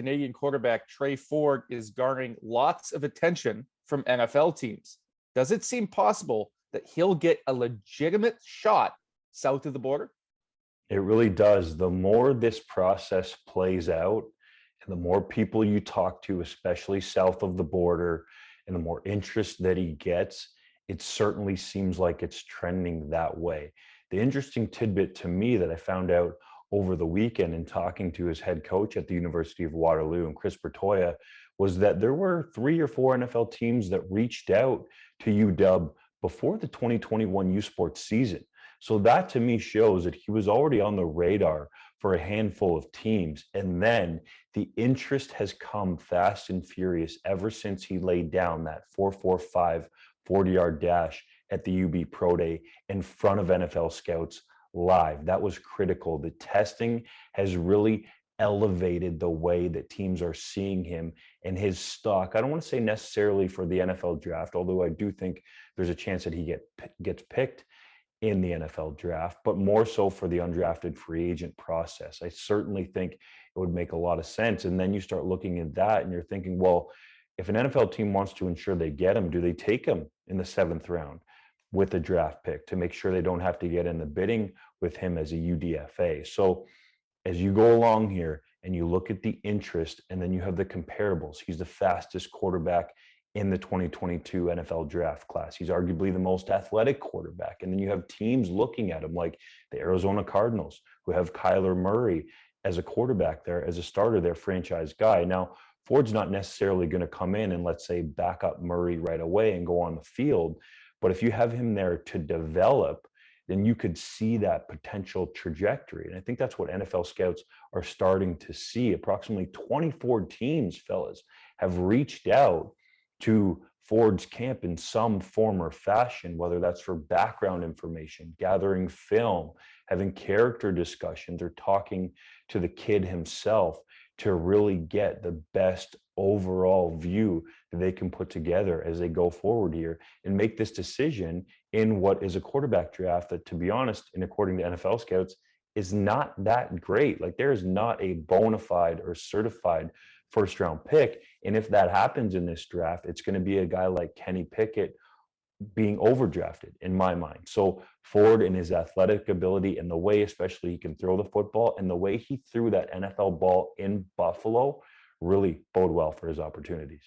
Canadian quarterback Tre Ford is garnering lots of attention from NFL teams. Does it seem possible that he'll get a legitimate shot south of the border? It really does. The more this process plays out, and the more people you talk to, especially south of the border, and the more interest that he gets, it certainly seems like it's trending that way. The interesting tidbit to me that I found out over the weekend in talking to his head coach at the University of Waterloo and Chris Bertoya was that there were 3 or 4 NFL teams that reached out to UW before the 2021 U Sports season. So that to me shows that he was already on the radar for a handful of teams. And then the interest has come fast and furious ever since he laid down that 4.45 40-yard dash at the UB Pro Day in front of NFL scouts live. That was critical. The testing has really elevated the way that teams are seeing him and his stock. I don't want to say necessarily for the NFL draft, although I do think there's a chance that he gets picked in the NFL draft, but more so for the undrafted free agent process. I certainly think it would make a lot of sense. And then you start looking at that and you're thinking, well, if an NFL team wants to ensure they get him, do they take him in the 7th round with a draft pick to make sure they don't have to get in the bidding with him as a UDFA? So as you go along here and you look at the interest and then you have the comparables, he's the fastest quarterback in the 2022 NFL draft class. He's arguably the most athletic quarterback. And then you have teams looking at him like the Arizona Cardinals, who have Kyler Murray as a quarterback there, as a starter, their franchise guy. Now, Ford's not necessarily going to come in and, let's say, back up Murray right away and go on the field. But if you have him there to develop, then you could see that potential trajectory. And I think that's what NFL scouts are starting to see. Approximately 24 teams, fellas, have reached out to Ford's camp in some form or fashion, whether that's for background information, gathering film, having character discussions, or talking to the kid himself to really get the best overall view that they can put together as they go forward here and make this decision in what is a quarterback draft that, to be honest, and according to NFL scouts, is not that great. Like, there is not a bona fide or certified first round pick. And if that happens in this draft, it's going to be a guy like Kenny Pickett being overdrafted in my mind. So Ford and his athletic ability and the way especially he can throw the football and the way he threw that NFL ball in Buffalo really bode well for his opportunities.